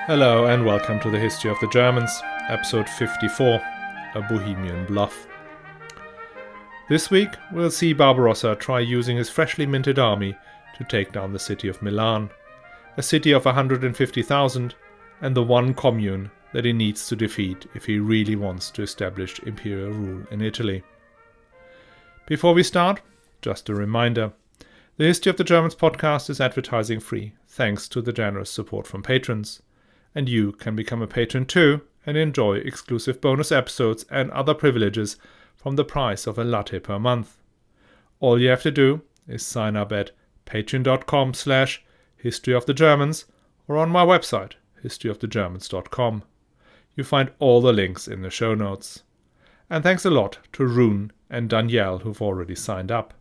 Hello and welcome to the History of the Germans, episode 54, A Bohemian Bluff. This week we'll see Barbarossa try using his freshly minted army to take down the city of Milan, a city of 150,000 and the one commune that he needs to defeat if he really wants to establish imperial rule in Italy. Before we start, just a reminder, the History of the Germans podcast is advertising free thanks to the generous support from patrons. And you can become a patron too and enjoy exclusive bonus episodes and other privileges from the price of a latte per month. All you have to do is sign up at patreon.com/historyofthegermans or on my website, historyofthegermans.com. You find all the links in the show notes. And thanks a lot to Rune and Danielle who've already signed up.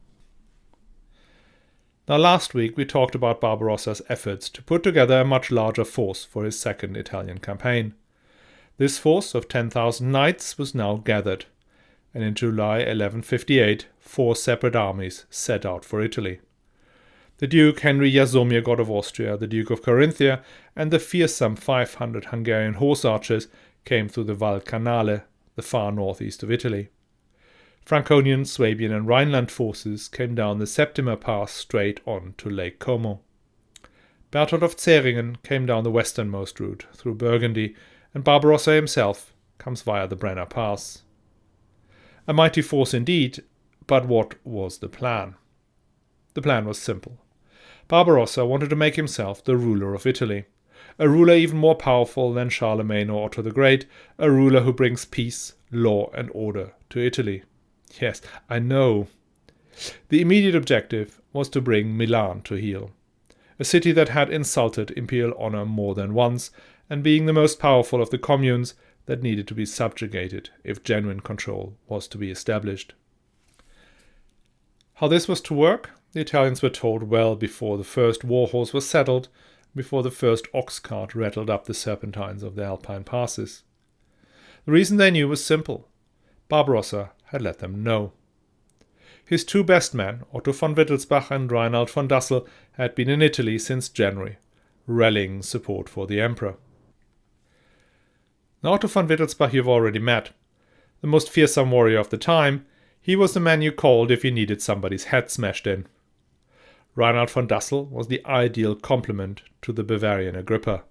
Now last week we talked about Barbarossa's efforts to put together a much larger force for his second Italian campaign. This force of 10,000 knights was now gathered, and in July 1158 4 separate armies set out for Italy. The Duke Henry Jasomir, God of Austria, the Duke of Carinthia, and the fearsome 500 Hungarian horse archers came through the Val Canale, the far northeast of Italy. Franconian, Swabian and Rhineland forces came down the Septimer Pass straight on to Lake Como. Berthold of Zähringen came down the westernmost route through Burgundy, and Barbarossa himself comes via the Brenner Pass. A mighty force indeed, but what was the plan? The plan was simple. Barbarossa wanted to make himself the ruler of Italy, a ruler even more powerful than Charlemagne or Otto the Great, a ruler who brings peace, law and order to Italy. Yes, I know. The immediate objective was to bring Milan to heel, a city that had insulted imperial honor more than once, and being the most powerful of the communes that needed to be subjugated if genuine control was to be established. How this was to work, the Italians were told well before the first war horse was settled, before the first ox cart rattled up the serpentines of the Alpine passes. The reason they knew was simple. Barbarossa had let them know. His two best men, Otto von Wittelsbach and Reinhard von Dassel, had been in Italy since January, rallying support for the emperor. Now Otto von Wittelsbach you've already met. The most fearsome warrior of the time, he was the man you called if you needed somebody's head smashed in. Reinhard von Dassel was the ideal complement to the Bavarian Agrippa.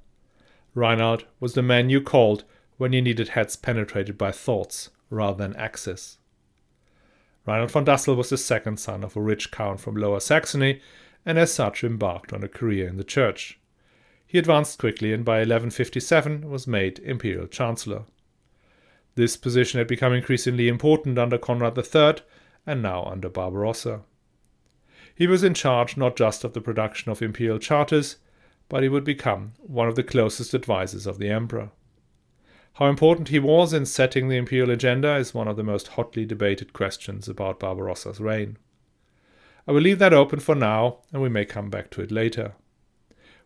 Reinhard was the man you called when you needed heads penetrated by thoughts rather than axes. Reinhard von Dassel was the second son of a rich count from Lower Saxony, and as such embarked on a career in the church. He advanced quickly and by 1157 was made imperial chancellor. This position had become increasingly important under Conrad III and now under Barbarossa. He was in charge not just of the production of imperial charters, but he would become one of the closest advisors of the emperor. How important he was in setting the imperial agenda is one of the most hotly debated questions about Barbarossa's reign. I will leave that open for now, and we may come back to it later.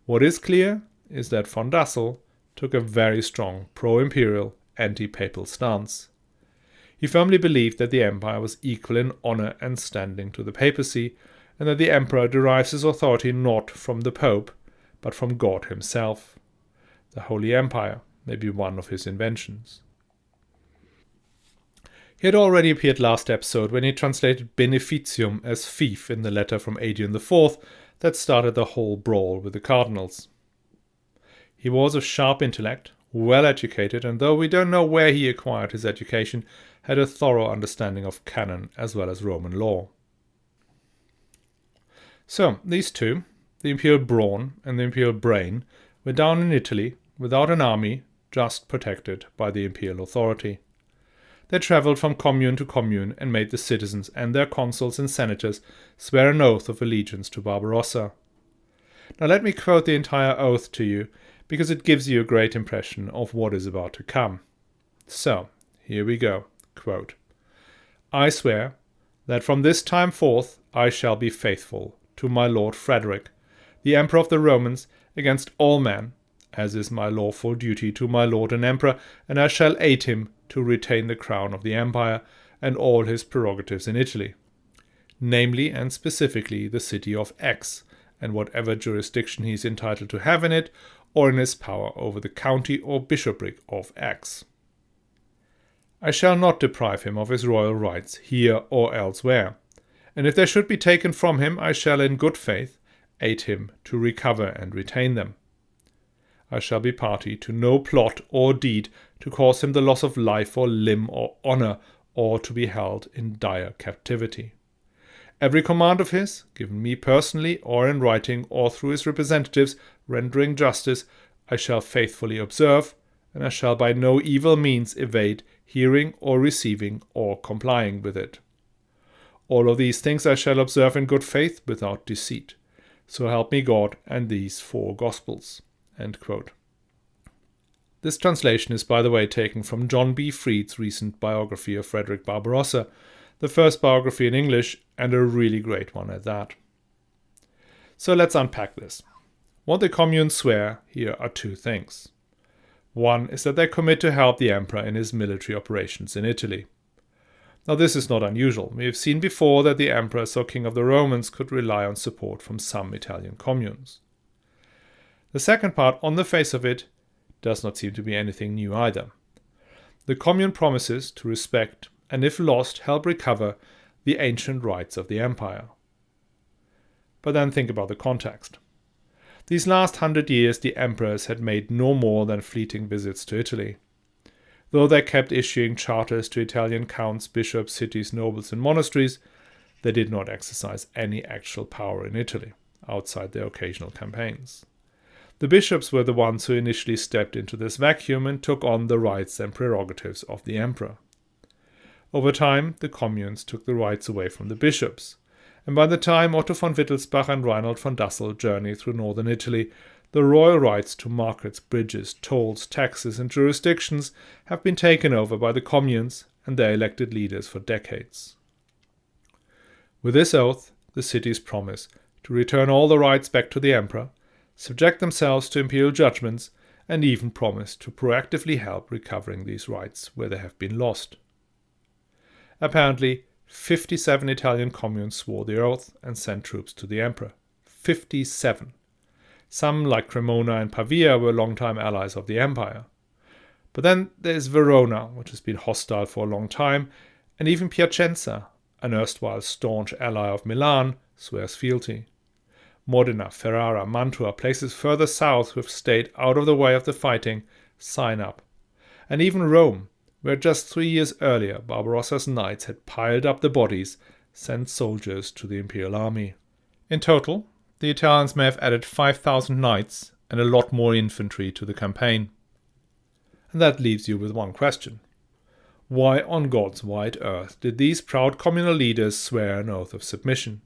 What is clear is that von Dassel took a very strong pro-imperial, anti-papal stance. He firmly believed that the empire was equal in honor and standing to the papacy, and that the emperor derives his authority not from the pope, but from God himself. The Holy Empire may be one of his inventions. He had already appeared last episode when he translated beneficium as fief in the letter from Adrian IV that started the whole brawl with the cardinals. He was of sharp intellect, well educated, and though we don't know where he acquired his education, had a thorough understanding of canon as well as Roman law. So, these two, the imperial brawn and the imperial brain, were down in Italy without an army, just protected by the imperial authority. They travelled from commune to commune and made the citizens and their consuls and senators swear an oath of allegiance to Barbarossa. Now let me quote the entire oath to you, because it gives you a great impression of what is about to come. So, here we go. Quote, I swear that from this time forth I shall be faithful to my Lord Frederick, the Emperor of the Romans, against all men, as is my lawful duty to my Lord and Emperor, and I shall aid him to retain the crown of the Empire and all his prerogatives in Italy, namely and specifically the city of X, and whatever jurisdiction he is entitled to have in it, or in his power over the county or bishopric of X. I shall not deprive him of his royal rights here or elsewhere, and if they should be taken from him, I shall in good faith aid him to recover and retain them. I shall be party to no plot or deed to cause him the loss of life or limb or honor, or to be held in dire captivity. Every command of his, given me personally or in writing or through his representatives rendering justice, I shall faithfully observe, and I shall by no evil means evade hearing or receiving or complying with it. All of these things I shall observe in good faith without deceit. So help me God and these 4 Gospels." End quote. This translation is, by the way, taken from John B. Freed's recent biography of Frederick Barbarossa, the first biography in English, and a really great one at that. So let's unpack this. What the communes swear here are 2 things. One is that they commit to help the emperor in his military operations in Italy. Now this is not unusual. We have seen before that the emperor, so king of the Romans, could rely on support from some Italian communes. The second part, on the face of it, does not seem to be anything new either. The commune promises to respect and, if lost, help recover the ancient rights of the empire. But then think about the context. These last 100 years the emperors had made no more than fleeting visits to Italy. Though they kept issuing charters to Italian counts, bishops, cities, nobles and monasteries, they did not exercise any actual power in Italy, outside their occasional campaigns. The bishops were the ones who initially stepped into this vacuum and took on the rights and prerogatives of the emperor. Over time, the communes took the rights away from the bishops, and by the time Otto von Wittelsbach and Reinhold von Dassel journeyed through northern Italy, the royal rights to markets, bridges, tolls, taxes and jurisdictions have been taken over by the communes and their elected leaders for decades. With this oath, the cities promise to return all the rights back to the emperor, subject themselves to imperial judgments, and even promise to proactively help recovering these rights where they have been lost. Apparently, 57 Italian communes swore the oath and sent troops to the emperor. 57. Some, like Cremona and Pavia, were longtime allies of the empire. But then there's Verona, which has been hostile for a long time, and even Piacenza, an erstwhile staunch ally of Milan, swears fealty. Modena, Ferrara, Mantua, places further south who have stayed out of the way of the fighting, sign up. And even Rome, where just 3 years earlier Barbarossa's knights had piled up the bodies, sent soldiers to the imperial army. In total, the Italians may have added 5,000 knights and a lot more infantry to the campaign. And that leaves you with one question. Why on God's wide earth did these proud communal leaders swear an oath of submission?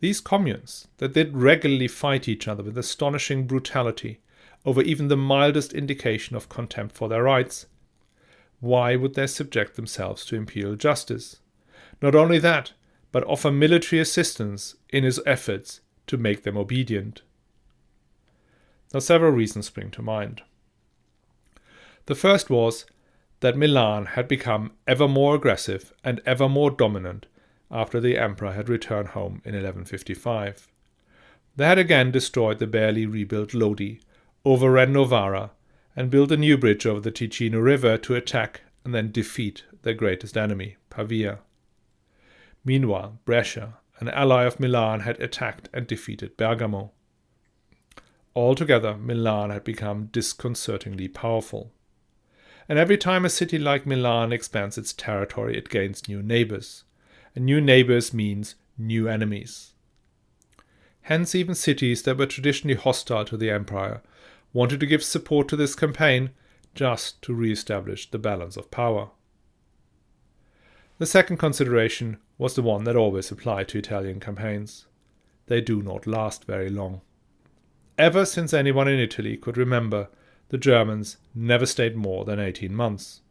These communes, that did regularly fight each other with astonishing brutality over even the mildest indication of contempt for their rights, why would they subject themselves to imperial justice? Not only that, but offer military assistance in his efforts to make them obedient. Now several reasons spring to mind. The first was that Milan had become ever more aggressive and ever more dominant after the emperor had returned home in 1155. They had again destroyed the barely rebuilt Lodi, overran Novara, and built a new bridge over the Ticino River to attack and then defeat their greatest enemy, Pavia. Meanwhile, Brescia, an ally of Milan, had attacked and defeated Bergamo. Altogether, Milan had become disconcertingly powerful. And every time a city like Milan expands its territory, it gains new neighbors. And new neighbors means new enemies. Hence, even cities that were traditionally hostile to the empire wanted to give support to this campaign just to re-establish the balance of power. The second consideration was the one that always applied to Italian campaigns. They do not last very long. Ever since anyone in Italy could remember, the Germans never stayed more than 18 months.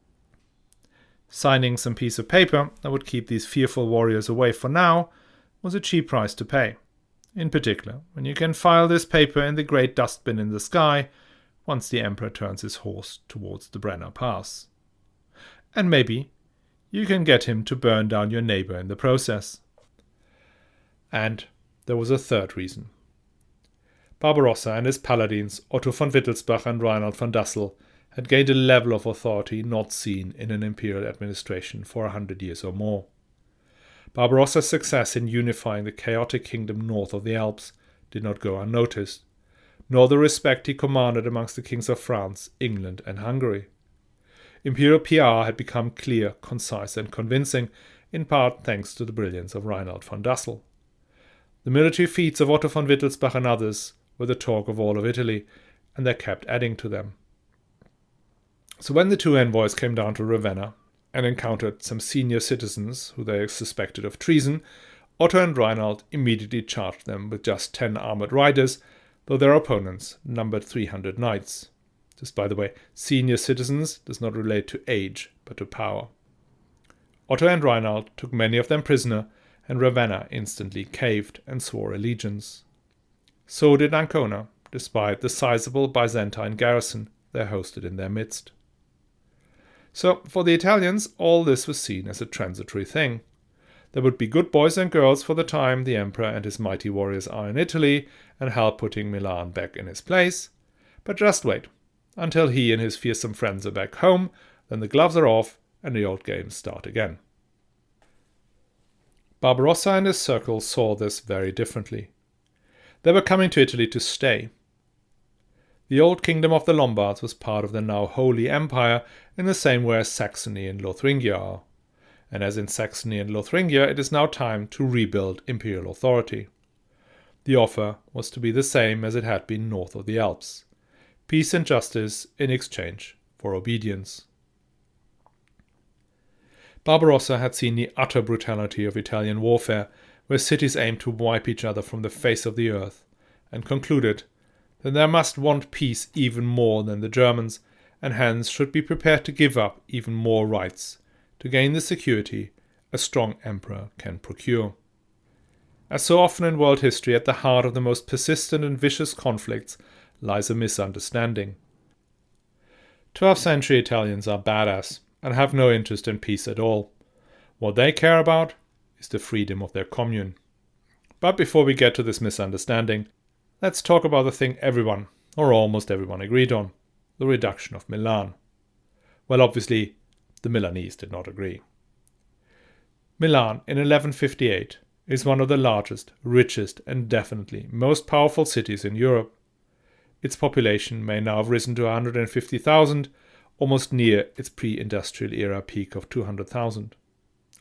Signing some piece of paper that would keep these fearful warriors away for now was a cheap price to pay. In particular, when you can file this paper in the great dustbin in the sky once the emperor turns his horse towards the Brenner Pass. And maybe you can get him to burn down your neighbor in the process. And there was a third reason. Barbarossa and his paladins, Otto von Wittelsbach and Reinhard von Dassel, had gained a level of authority not seen in an imperial administration for 100 years or more. Barbarossa's success in unifying the chaotic kingdom north of the Alps did not go unnoticed, nor the respect he commanded amongst the kings of France, England, and Hungary. Imperial PR had become clear, concise, and convincing, in part thanks to the brilliance of Reinhard von Dassel. The military feats of Otto von Wittelsbach and others were the talk of all of Italy, and they kept adding to them. So when the two envoys came down to Ravenna and encountered some senior citizens who they suspected of treason, Otto and Reinhard immediately charged them with just 10 armored riders, though their opponents numbered 300 knights. Just by the way, senior citizens does not relate to age, but to power. Otto and Reinhard took many of them prisoner, and Ravenna instantly caved and swore allegiance. So did Ancona, despite the sizable Byzantine garrison they hosted in their midst. So, for the Italians, all this was seen as a transitory thing. There would be good boys and girls for the time the emperor and his mighty warriors are in Italy and help putting Milan back in his place. But just wait, until he and his fearsome friends are back home, then the gloves are off and the old games start again. Barbarossa and his circle saw this very differently. They were coming to Italy to stay. The old kingdom of the Lombards was part of the now Holy Empire in the same way as Saxony and Lothringia are. And as in Saxony and Lothringia, it is now time to rebuild imperial authority. The offer was to be the same as it had been north of the Alps: peace and justice in exchange for obedience. Barbarossa had seen the utter brutality of Italian warfare, where cities aimed to wipe each other from the face of the earth, and concluded that they must want peace even more than the Germans, and hence should be prepared to give up even more rights to gain the security a strong emperor can procure. As so often in world history, at the heart of the most persistent and vicious conflicts lies a misunderstanding. 12th century Italians are badass and have no interest in peace at all. What they care about is the freedom of their commune. But before we get to this misunderstanding, let's talk about the thing everyone, or almost everyone, agreed on: the reduction of Milan. Well, obviously, the Milanese did not agree. Milan, in 1158, is one of the largest, richest, and definitely most powerful cities in Europe. Its population may now have risen to 150,000, almost near its pre-industrial era peak of 200,000.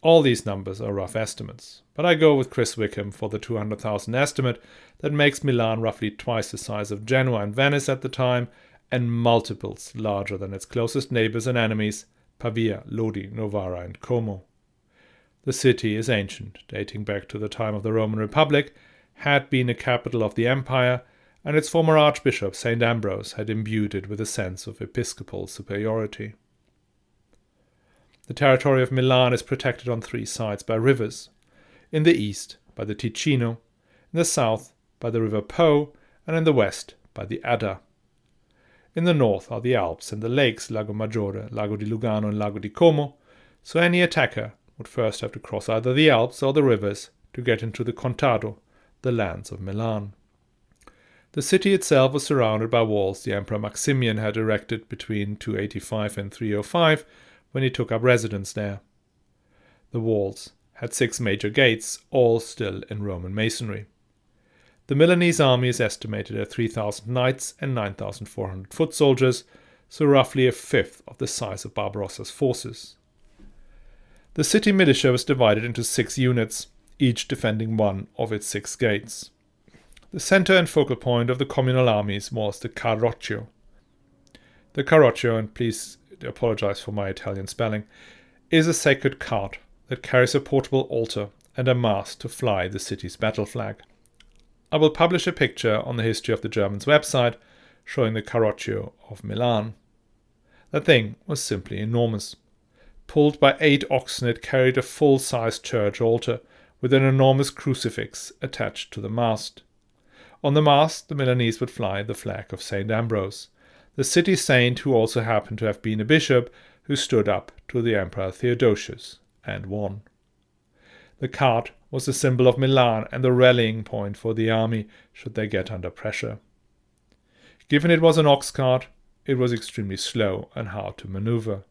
All these numbers are rough estimates, but I go with Chris Wickham for the 200,000 estimate that makes Milan roughly twice the size of Genoa and Venice at the time, and multiples larger than its closest neighbors and enemies, Pavia, Lodi, Novara, and Como. The city is ancient, dating back to the time of the Roman Republic, had been a capital of the empire, and its former archbishop, St. Ambrose, had imbued it with a sense of episcopal superiority. The territory of Milan is protected on 3 sides by rivers: in the east by the Ticino, in the south by the river Po, and in the west by the Adda. In the north are the Alps and the lakes Lago Maggiore, Lago di Lugano, and Lago di Como, so any attacker would first have to cross either the Alps or the rivers to get into the Contado, the lands of Milan. The city itself was surrounded by walls the Emperor Maximian had erected between 285 and 305 when he took up residence there. The walls had 6 major gates, all still in Roman masonry. The Milanese army is estimated at 3,000 knights and 9,400 foot soldiers, so roughly a fifth of the size of Barbarossa's forces. The city militia was divided into 6 units, each defending one of its 6 gates. The center and focal point of the communal armies was the Carroccio. The Carroccio, and please apologize for my Italian spelling, is a sacred cart that carries a portable altar and a mast to fly the city's battle flag. I will publish a picture on the History of the Germans website showing the Carroccio of Milan. That thing was simply enormous. Pulled by 8 oxen, it carried a full-sized church altar with an enormous crucifix attached to the mast. On the mast, the Milanese would fly the flag of St. Ambrose, the city saint who also happened to have been a bishop who stood up to the Emperor Theodosius and won. The cart was the symbol of Milan and the rallying point for the army should they get under pressure. Given it was an ox cart, it was extremely slow and hard to maneuver,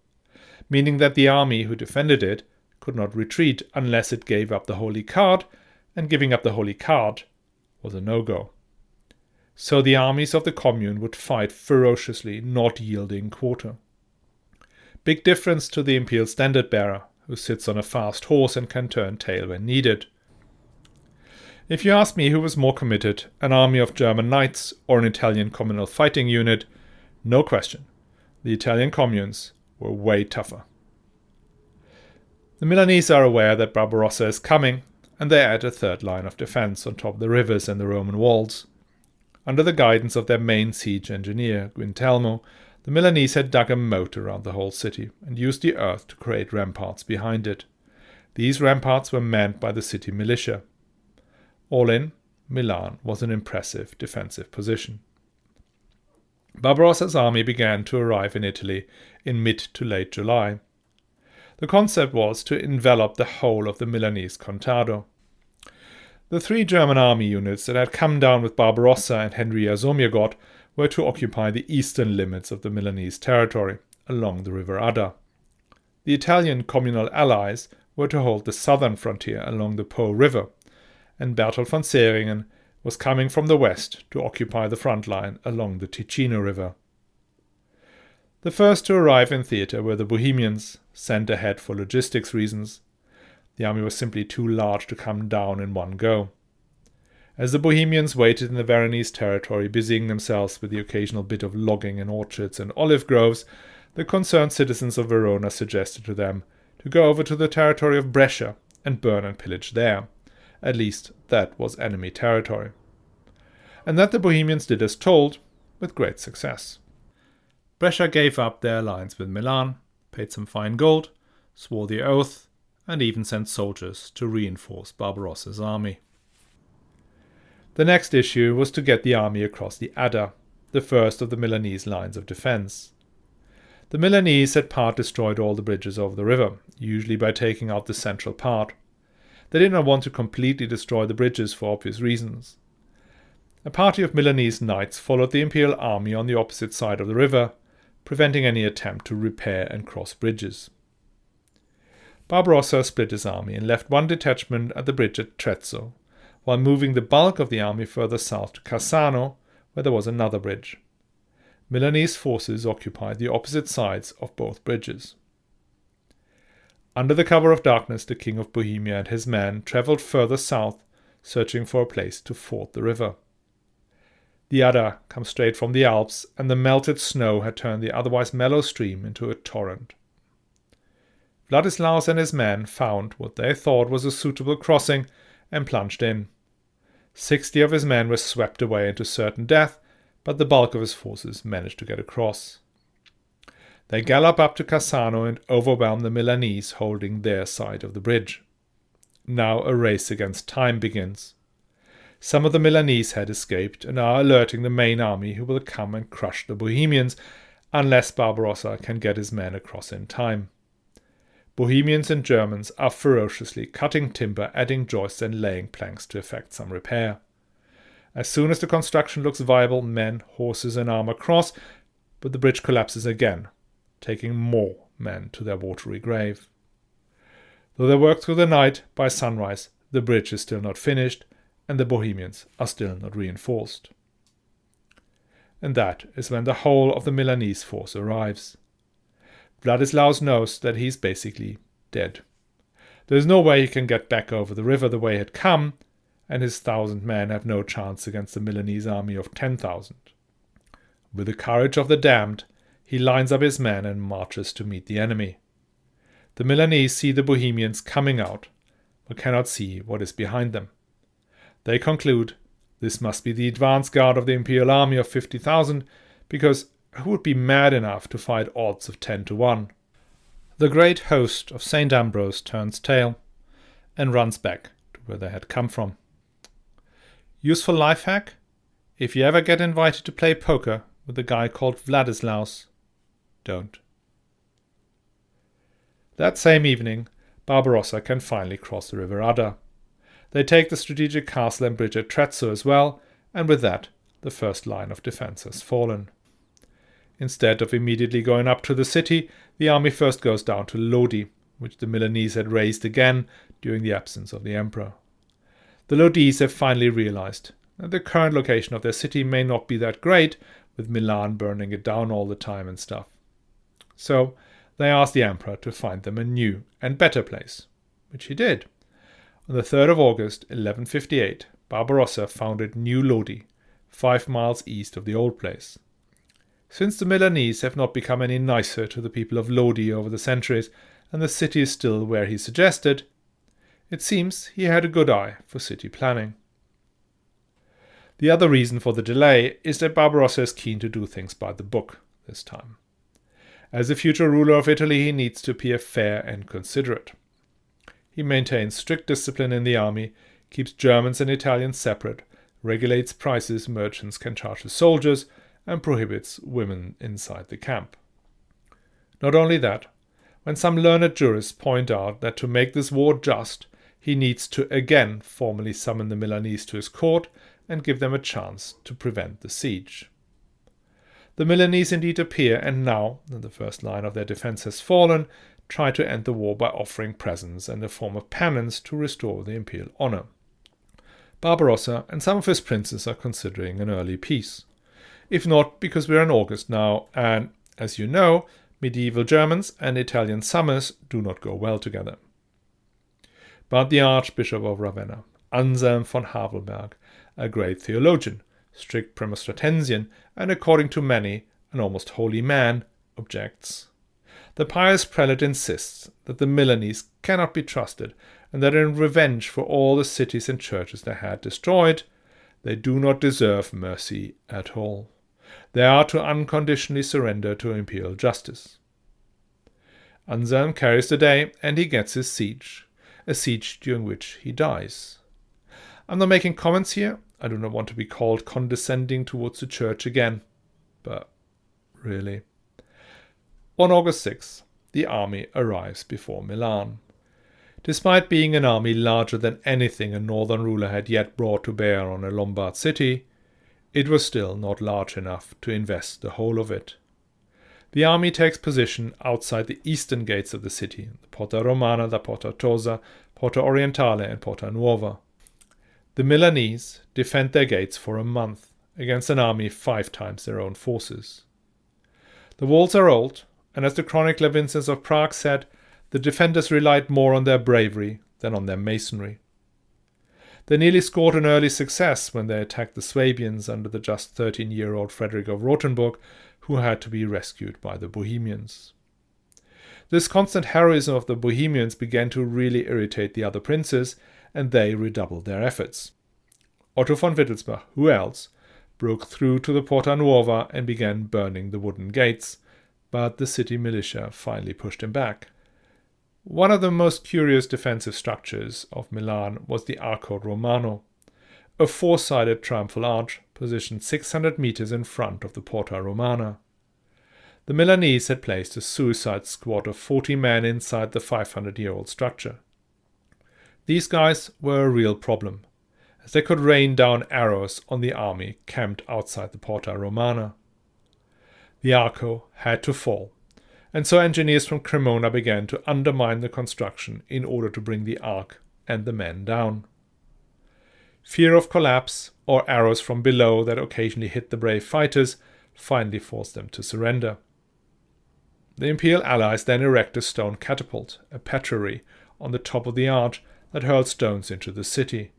meaning that the army who defended it could not retreat unless it gave up the holy cart, and giving up the holy cart was a no-go. So the armies of the commune would fight ferociously, not yielding quarter. Big difference to the imperial standard-bearer, who sits on a fast horse and can turn tail when needed. If you ask me who was more committed, an army of German knights or an Italian communal fighting unit, no question, the Italian communes were way tougher. The Milanese are aware that Barbarossa is coming, and they add a third line of defense on top of the rivers and the Roman walls. Under the guidance of their main siege engineer, Guintelmo, the Milanese had dug a moat around the whole city and used the earth to create ramparts behind it. These ramparts were manned by the city militia. All in, Milan was an impressive defensive position. Barbarossa's army began to arrive in Italy in mid to late July. The concept was to envelop the whole of the Milanese contado. The 3 German army units that had come down with Barbarossa and Henry Jasomirgott were to occupy the eastern limits of the Milanese territory, along the river Adda. The Italian communal allies were to hold the southern frontier along the Po River, and Berthold von Seringen was coming from the west to occupy the front line along the Ticino River. The first to arrive in theatre were the Bohemians, sent ahead for logistics reasons. The army was simply too large to come down in one go. As the Bohemians waited in the Veronese territory, busying themselves with the occasional bit of logging in orchards and olive groves, the concerned citizens of Verona suggested to them to go over to the territory of Brescia and burn and pillage there. At least that was enemy territory. And that the Bohemians did as told, with great success. Brescia gave up their alliance with Milan, paid some fine gold, swore the oath, and even sent soldiers to reinforce Barbarossa's army. The next issue was to get the army across the Adda, the first of the Milanese lines of defense. The Milanese had part destroyed all the bridges over the river, usually by taking out the central part. They did not want to completely destroy the bridges for obvious reasons. A party of Milanese knights followed the imperial army on the opposite side of the river, preventing any attempt to repair and cross bridges. Barbarossa split his army and left one detachment at the bridge at Trezzo, while moving the bulk of the army further south to Cassano, where there was another bridge. Milanese forces occupied the opposite sides of both bridges. Under the cover of darkness, the King of Bohemia and his men travelled further south, searching for a place to ford the river. The Adda comes straight from the Alps, and the melted snow had turned the otherwise mellow stream into a torrent. Vladislaus and his men found what they thought was a suitable crossing and plunged in. 60 of his men were swept away into certain death, but the bulk of his forces managed to get across. They gallop up to Cassano and overwhelm the Milanese holding their side of the bridge. Now a race against time begins. Some of the Milanese had escaped and are alerting the main army, who will come and crush the Bohemians unless Barbarossa can get his men across in time. Bohemians and Germans are ferociously cutting timber, adding joists and laying planks to effect some repair. As soon as the construction looks viable, men, horses and armor cross, but the bridge collapses again, taking more men to their watery grave. Though they work through the night, by sunrise the bridge is still not finished, and the Bohemians are still not reinforced. And that is when the whole of the Milanese force arrives. Vladislaus knows that he is basically dead. There is no way he can get back over the river the way he had come, and his 1,000 men have no chance against the Milanese army of 10,000. With the courage of the damned, he lines up his men and marches to meet the enemy. The Milanese see the Bohemians coming out, but cannot see what is behind them. They conclude this must be the advance guard of the imperial army of 50,000, because who would be mad enough to fight odds of 10 to 1? The great host of St. Ambrose turns tail and runs back to where they had come from. Useful life hack? If you ever get invited to play poker with a guy called Vladislaus, don't. That same evening, Barbarossa can finally cross the river Adda. They take the strategic castle and bridge at Trezzo as well, and with that, the first line of defense has fallen. Instead of immediately going up to the city, the army first goes down to Lodi, which the Milanese had razed again during the absence of the emperor. The Lodese have finally realized that the current location of their city may not be that great, with Milan burning it down all the time and stuff. So they asked the emperor to find them a new and better place, which he did. On the 3rd of August, 1158, Barbarossa founded New Lodi, 5 miles east of the old place. Since the Milanese have not become any nicer to the people of Lodi over the centuries, and the city is still where he suggested, it seems he had a good eye for city planning. The other reason for the delay is that Barbarossa is keen to do things by the book this time. As a future ruler of Italy, he needs to appear fair and considerate. He maintains strict discipline in the army, keeps Germans and Italians separate, regulates prices merchants can charge to soldiers, and prohibits women inside the camp. Not only that, when some learned jurists point out that to make this war just, he needs to again formally summon the Milanese to his court and give them a chance to prevent the siege. The Milanese indeed appear, and now that the first line of their defense has fallen, try to end the war by offering presents and a form of penance to restore the imperial honor. Barbarossa and some of his princes are considering an early peace. If not, because we're in August now, and, as you know, medieval Germans and Italian summers do not go well together. But the Archbishop of Ravenna, Anselm von Havelberg, a great theologian, strict Premonstratensian, and according to many, an almost holy man, objects. The pious prelate insists that the Milanese cannot be trusted, and that in revenge for all the cities and churches they had destroyed, they do not deserve mercy at all. They are to unconditionally surrender to imperial justice. Anselm carries the day, and he gets his siege, a siege during which he dies. I'm not making comments here. I do not want to be called condescending towards the church again. But really. On August 6th, the army arrives before Milan. Despite being an army larger than anything a northern ruler had yet brought to bear on a Lombard city, it was still not large enough to invest the whole of it. The army takes position outside the eastern gates of the city, the Porta Romana, the Porta Tosa, Porta Orientale and Porta Nuova. The Milanese defend their gates for a month against an army 5 times their own forces. The walls are old, and as the chronicler Vincent of Prague said, the defenders relied more on their bravery than on their masonry. They nearly scored an early success when they attacked the Swabians under the just 13-year-old Frederick of Rothenburg, who had to be rescued by the Bohemians. This constant heroism of the Bohemians began to really irritate the other princes, and they redoubled their efforts. Otto von Wittelsbach, who else, broke through to the Porta Nuova and began burning the wooden gates, but the city militia finally pushed him back. One of the most curious defensive structures of Milan was the Arco Romano, a 4-sided triumphal arch positioned 600 meters in front of the Porta Romana. The Milanese had placed a suicide squad of 40 men inside the 500-year-old structure. These guys were a real problem, as they could rain down arrows on the army camped outside the Porta Romana. The Arco had to fall, and so engineers from Cremona began to undermine the construction in order to bring the arc and the men down. Fear of collapse, or arrows from below that occasionally hit the brave fighters, finally forced them to surrender. The Imperial allies then erect a stone catapult, a petrary, on the top of the arch that hurled stones into the city.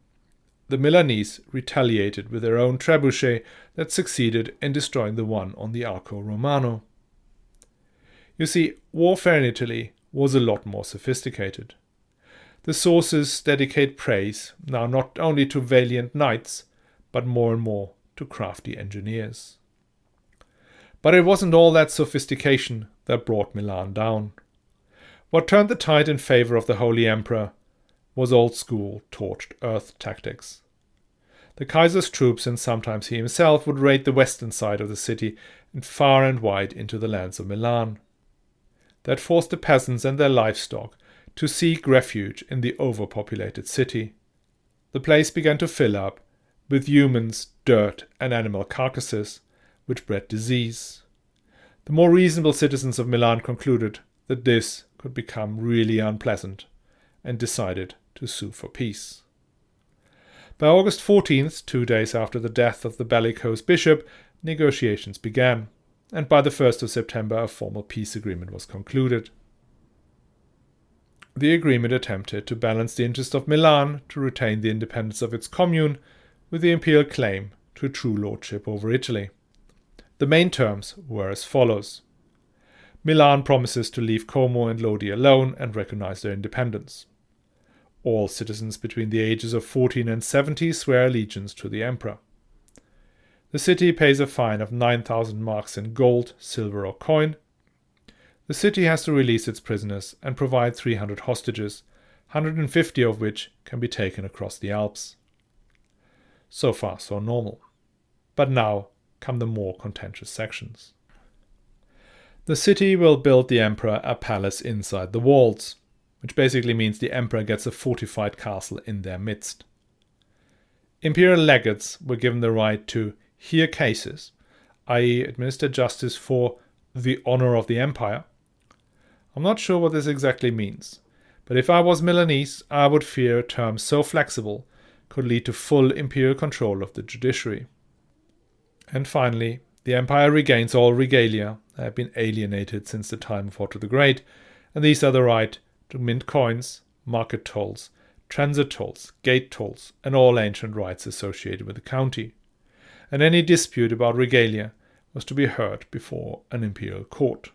The Milanese retaliated with their own trebuchet that succeeded in destroying the one on the Arco Romano. You see, warfare in Italy was a lot more sophisticated. The sources dedicate praise now not only to valiant knights, but more and more to crafty engineers. But it wasn't all that sophistication that brought Milan down. What turned the tide in favor of the Holy Emperor was old-school torched earth tactics. The Kaiser's troops, and sometimes he himself, would raid the western side of the city and far and wide into the lands of Milan. That forced the peasants and their livestock to seek refuge in the overpopulated city. The place began to fill up with humans dirt and animal carcasses, which bred disease. The more reasonable citizens of Milan concluded that this could become really unpleasant and decided to sue for peace. By August 14th, 2 days after the death of the bellicose bishop, negotiations began, and by the 1st of September a formal peace agreement was concluded. The agreement attempted to balance the interest of Milan to retain the independence of its commune with the imperial claim to true lordship over Italy. The main terms were as follows. Milan promises to leave Como and Lodi alone and recognize their independence. All citizens between the ages of 14 and 70 swear allegiance to the emperor. The city pays a fine of 9,000 marks in gold, silver or coin. The city has to release its prisoners and provide 300 hostages, 150 of which can be taken across the Alps. So far, so normal. But now come the more contentious sections. The city will build the emperor a palace inside the walls, which basically means the emperor gets a fortified castle in their midst. Imperial legates were given the right to hear cases, i.e. administer justice for the honor of the empire. I'm not sure what this exactly means, but if I was Milanese, I would fear a term so flexible could lead to full imperial control of the judiciary. And finally, the empire regains all regalia that have been alienated since the time of Otto the Great, and these are the right to mint coins, market tolls, transit tolls, gate tolls, and all ancient rights associated with the county. And any dispute about regalia was to be heard before an imperial court.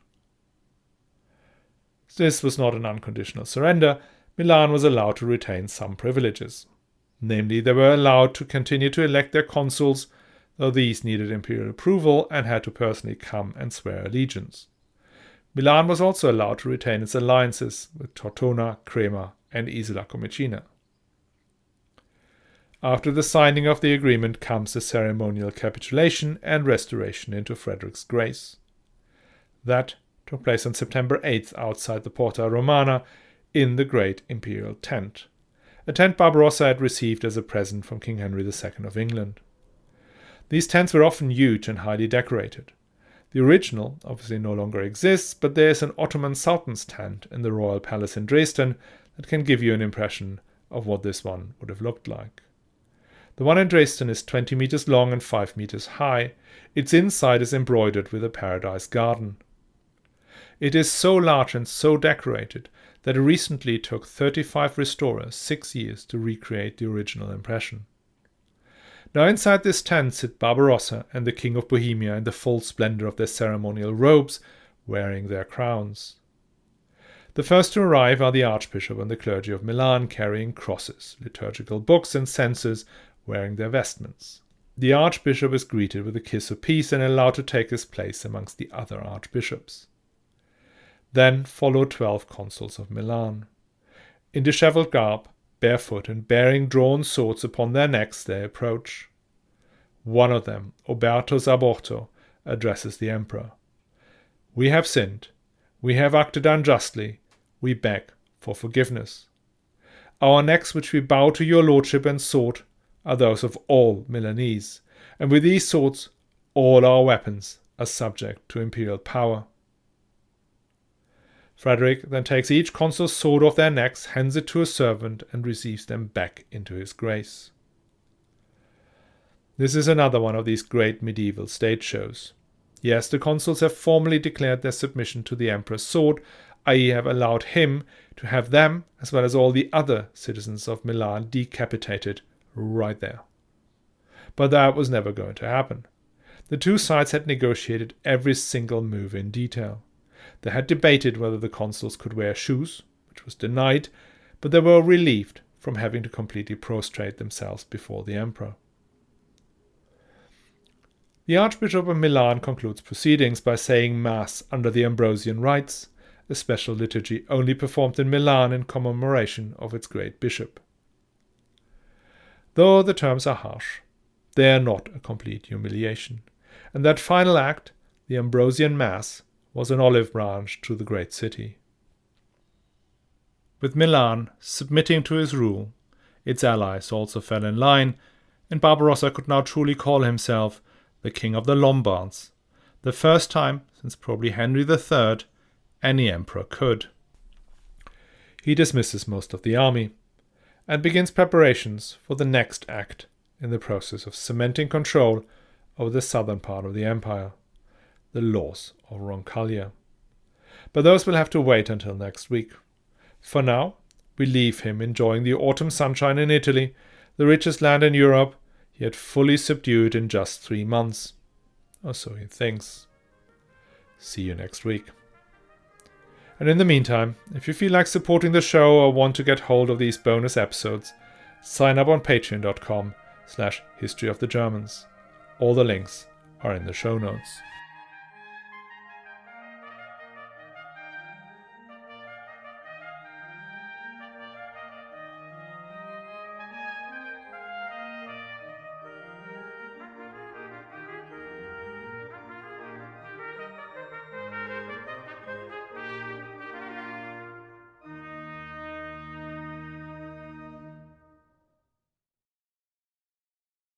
This was not an unconditional surrender. Milan was allowed to retain some privileges. Namely, they were allowed to continue to elect their consuls, though these needed imperial approval and had to personally come and swear allegiance. Milan was also allowed to retain its alliances with Tortona, Crema, and Isola Comicina. After the signing of the agreement comes the ceremonial capitulation and restoration into Frederick's grace. That took place on September 8th outside the Porta Romana in the Great Imperial Tent, a tent Barbarossa had received as a present from King Henry II of England. These tents were often huge and highly decorated. The original obviously no longer exists, but there is an Ottoman Sultan's tent in the Royal Palace in Dresden that can give you an impression of what this one would have looked like. The one in Dresden is 20 meters long and 5 meters high. Its inside is embroidered with a paradise garden. It is so large and so decorated that it recently took 35 restorers 6 years to recreate the original impression. Now inside this tent sit Barbarossa and the King of Bohemia in the full splendor of their ceremonial robes, wearing their crowns. The first to arrive are the Archbishop and the clergy of Milan carrying crosses, liturgical books and censers, wearing their vestments. The Archbishop is greeted with a kiss of peace and allowed to take his place amongst the other archbishops. Then follow 12 consuls of Milan. In disheveled garb, barefoot and bearing drawn swords upon their necks, they approach. One of them, Oberto Zaborto, addresses the emperor. "We have sinned. We have acted unjustly. We beg for forgiveness. Our necks which we bow to your lordship and sword are those of all Milanese, and with these swords all our weapons are subject to imperial power." Frederick then takes each consul's sword off their necks, hands it to a servant, and receives them back into his grace. This is another one of these great medieval stage shows. Yes, the consuls have formally declared their submission to the emperor's sword, i.e. have allowed him to have them, as well as all the other citizens of Milan, decapitated right there. But that was never going to happen. The two sides had negotiated every single move in detail. They had debated whether the consuls could wear shoes, which was denied, but they were relieved from having to completely prostrate themselves before the emperor. The Archbishop of Milan concludes proceedings by saying Mass under the Ambrosian rites, a special liturgy only performed in Milan in commemoration of its great bishop. Though the terms are harsh, they are not a complete humiliation, and that final act, the Ambrosian Mass, was an olive branch to the great city. With Milan submitting to his rule, its allies also fell in line, and Barbarossa could now truly call himself the King of the Lombards, the first time since probably Henry III any emperor could. He dismisses most of the army and begins preparations for the next act in the process of cementing control over the southern part of the empire, the laws of Roncaglia. But those will have to wait until next week. For now, we leave him enjoying the autumn sunshine in Italy, the richest land in Europe he had fully subdued in just 3 months. Or so he thinks. See you next week. And in the meantime, if you feel like supporting the show or want to get hold of these bonus episodes, sign up on patreon.com/historyofthegermans. All the links are in the show notes.